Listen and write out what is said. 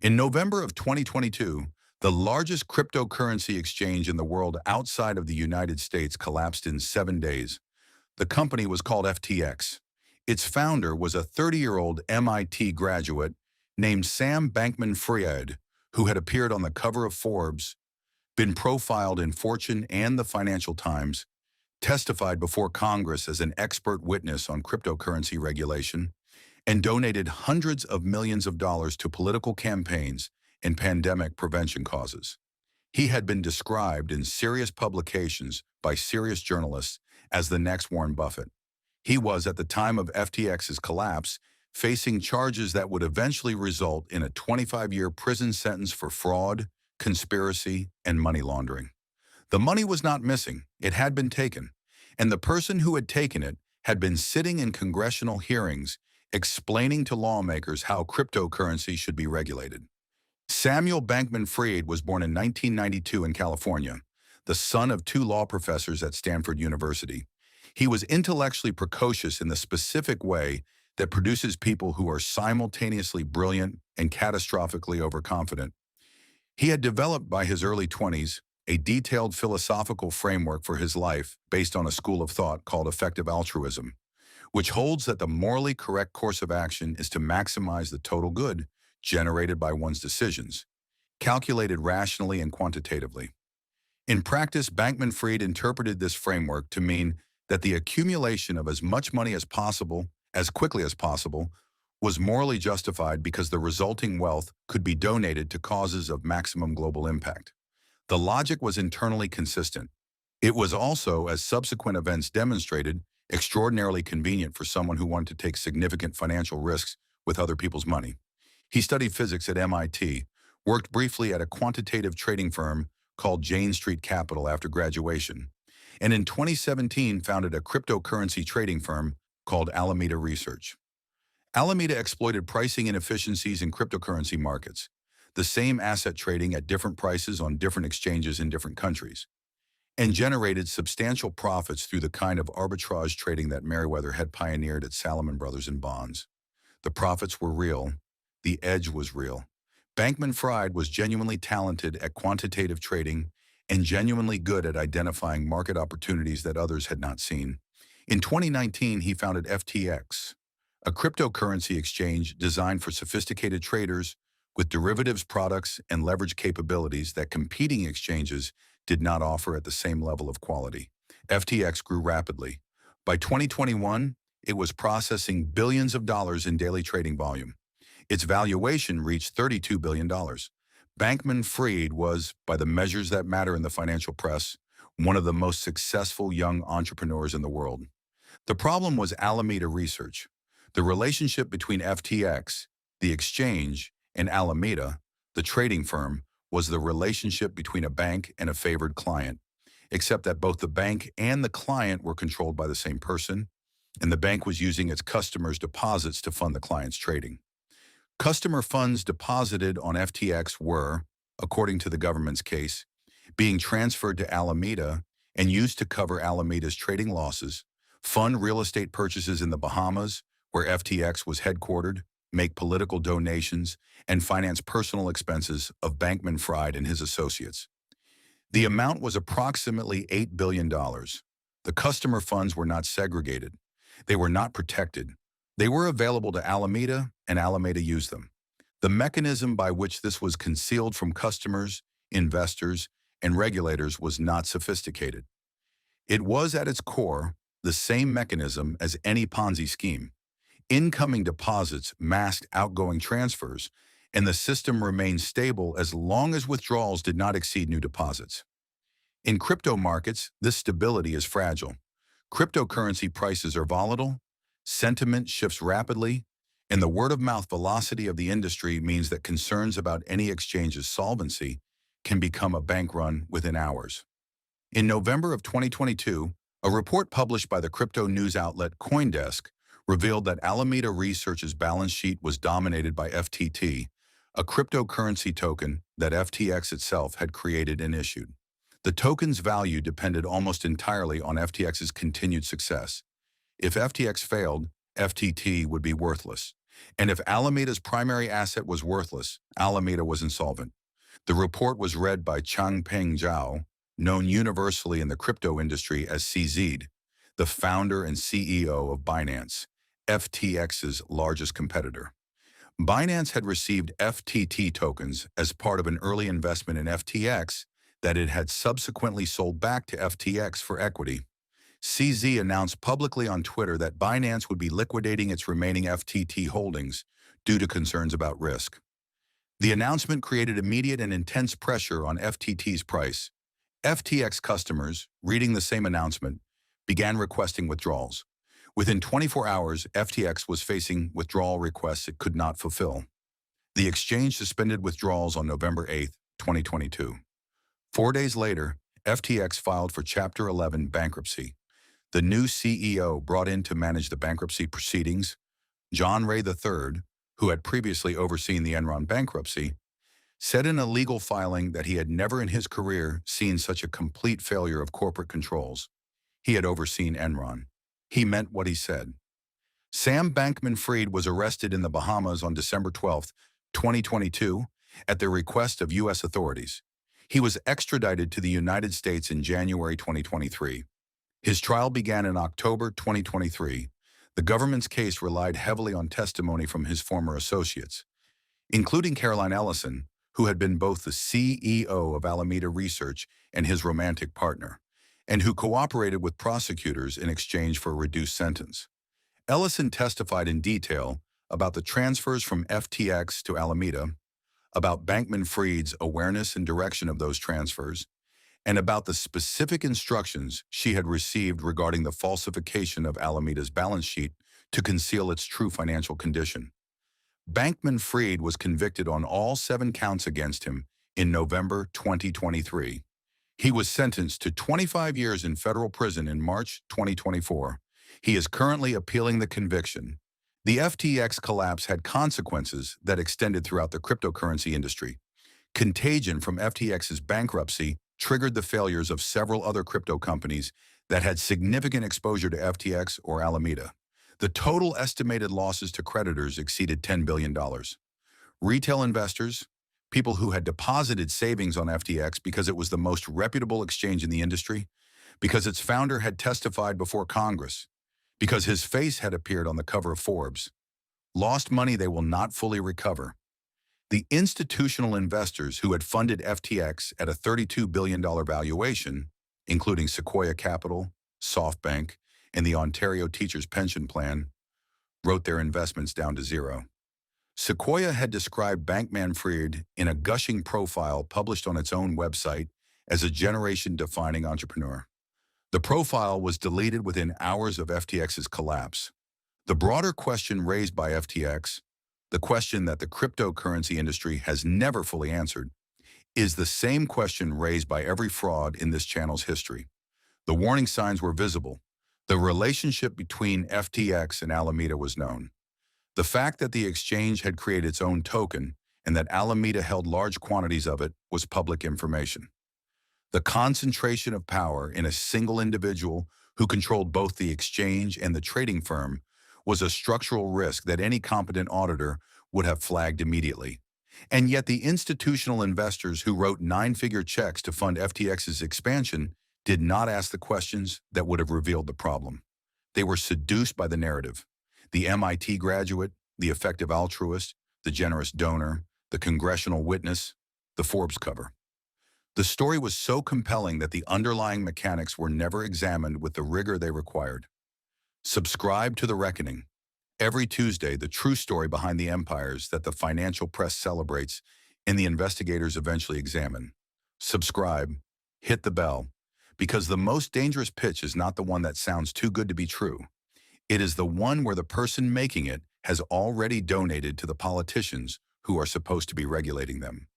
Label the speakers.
Speaker 1: In November of 2022, the largest cryptocurrency exchange in the world outside of the United States collapsed in 7 days. The company was called FTX. Its founder was a 30-year-old MIT graduate named Sam Bankman-Fried, who had appeared on the cover of Forbes, been profiled in Fortune and the Financial Times, testified before Congress as an expert witness on cryptocurrency regulation, and donated hundreds of millions of dollars to political campaigns and pandemic prevention causes. He had been described in serious publications by serious journalists as the next Warren Buffett. He was, at the time of FTX's collapse, facing charges that would eventually result in a 25-year prison sentence for fraud, conspiracy, and money laundering. The money was not missing, it had been taken, and the person who had taken it had been sitting in congressional hearings explaining to lawmakers how cryptocurrency should be regulated. Samuel Bankman-Fried was born in 1992 in California, the son of two law professors at Stanford University. He was intellectually precocious in the specific way that produces people who are simultaneously brilliant and catastrophically overconfident. He had developed by his early 20s a detailed philosophical framework for his life based on a school of thought called effective altruism, which holds that the morally correct course of action is to maximize the total good generated by one's decisions, calculated rationally and quantitatively. In practice, Bankman-Fried interpreted this framework to mean that the accumulation of as much money as possible, as quickly as possible, was morally justified because the resulting wealth could be donated to causes of maximum global impact. The logic was internally consistent. It was also, as subsequent events demonstrated, extraordinarily convenient for someone who wanted to take significant financial risks with other people's money. He studied physics at MIT, worked briefly at a quantitative trading firm called Jane Street Capital after graduation, and in 2017 founded a cryptocurrency trading firm called Alameda Research. Alameda exploited pricing inefficiencies in cryptocurrency markets, the same asset trading at different prices on different exchanges in different countries, and generated substantial profits through the kind of arbitrage trading that Meriwether had pioneered at Salomon Brothers and Bonds. The profits were real. The edge was real. Bankman-Fried was genuinely talented at quantitative trading and genuinely good at identifying market opportunities that others had not seen. In 2019, he founded FTX, a cryptocurrency exchange designed for sophisticated traders with derivatives products and leverage capabilities that competing exchanges did not offer at the same level of quality. FTX grew rapidly. By 2021, it was processing billions of dollars in daily trading volume. Its valuation reached $32 billion. Bankman-Fried was, by the measures that matter in the financial press, one of the most successful young entrepreneurs in the world. The problem was Alameda Research. The relationship between FTX, the exchange, and Alameda, the trading firm, was the relationship between a bank and a favored client, except that both the bank and the client were controlled by the same person, and the bank was using its customers' deposits to fund the client's trading. Customer funds deposited on FTX were, according to the government's case, being transferred to Alameda and used to cover Alameda's trading losses, fund real estate purchases in the Bahamas, where FTX was headquartered, make political donations, and finance personal expenses of Bankman-Fried and his associates. The amount was approximately $8 billion. The customer funds were not segregated. They were not protected. They were available to Alameda, and Alameda used them. The mechanism by which this was concealed from customers, investors, and regulators was not sophisticated. It was, at its core, the same mechanism as any Ponzi scheme. Incoming deposits masked outgoing transfers, and the system remained stable as long as withdrawals did not exceed new deposits. In crypto markets, this stability is fragile. Cryptocurrency prices are volatile, sentiment shifts rapidly, and the word-of-mouth velocity of the industry means that concerns about any exchange's solvency can become a bank run within hours. In November of 2022, a report published by the crypto news outlet CoinDesk revealed that Alameda Research's balance sheet was dominated by FTT, a cryptocurrency token that FTX itself had created and issued. The token's value depended almost entirely on FTX's continued success. If FTX failed, FTT would be worthless. And if Alameda's primary asset was worthless, Alameda was insolvent. The report was read by Changpeng Zhao, known universally in the crypto industry as CZ, the founder and CEO of Binance, FTX's largest competitor. Binance had received FTT tokens as part of an early investment in FTX that it had subsequently sold back to FTX for equity. CZ announced publicly on Twitter that Binance would be liquidating its remaining FTT holdings due to concerns about risk. The announcement created immediate and intense pressure on FTT's price. FTX customers, reading the same announcement, began requesting withdrawals. Within 24 hours, FTX was facing withdrawal requests it could not fulfill. The exchange suspended withdrawals on November 8, 2022. 4 days later, FTX filed for Chapter 11 bankruptcy. The new CEO brought in to manage the bankruptcy proceedings, John Ray III, who had previously overseen the Enron bankruptcy, said in a legal filing that he had never in his career seen such a complete failure of corporate controls. He had overseen Enron. He meant what he said. Sam Bankman-Fried was arrested in the Bahamas on December 12, 2022, at the request of U.S. authorities. He was extradited to the United States in January 2023. His trial began in October 2023. The government's case relied heavily on testimony from his former associates, including Caroline Ellison, who had been both the CEO of Alameda Research and his romantic partner, and who cooperated with prosecutors in exchange for a reduced sentence. Ellison testified in detail about the transfers from FTX to Alameda, about Bankman-Fried's awareness and direction of those transfers, and about the specific instructions she had received regarding the falsification of Alameda's balance sheet to conceal its true financial condition. Bankman-Fried was convicted on all 7 counts against him in November 2023. He was sentenced to 25 years in federal prison in March 2024. He is currently appealing the conviction. The FTX collapse had consequences that extended throughout the cryptocurrency industry. Contagion from FTX's bankruptcy triggered the failures of several other crypto companies that had significant exposure to FTX or Alameda. The total estimated losses to creditors exceeded $10 billion. Retail investors, people who had deposited savings on FTX because it was the most reputable exchange in the industry, because its founder had testified before Congress, because his face had appeared on the cover of Forbes, lost money they will not fully recover. The institutional investors who had funded FTX at a $32 billion valuation, including Sequoia Capital, SoftBank, and the Ontario Teachers' Pension Plan, wrote their investments down to zero. Sequoia had described Bankman-Fried in a gushing profile published on its own website as a generation-defining entrepreneur. The profile was deleted within hours of FTX's collapse. The broader question raised by FTX, the question that the cryptocurrency industry has never fully answered, is the same question raised by every fraud in this channel's history. The warning signs were visible. The relationship between FTX and Alameda was known. The fact that the exchange had created its own token and that Alameda held large quantities of it was public information. The concentration of power in a single individual who controlled both the exchange and the trading firm was a structural risk that any competent auditor would have flagged immediately. And yet the institutional investors who wrote 9-figure checks to fund FTX's expansion did not ask the questions that would have revealed the problem. They were seduced by the narrative. The MIT graduate, the effective altruist, the generous donor, the congressional witness, the Forbes cover. The story was so compelling that the underlying mechanics were never examined with the rigor they required. Subscribe to The Reckoning. Every Tuesday, the true story behind the empires that the financial press celebrates and the investigators eventually examine. Subscribe, hit the bell, because the most dangerous pitch is not the one that sounds too good to be true. It is the one where the person making it has already donated to the politicians who are supposed to be regulating them.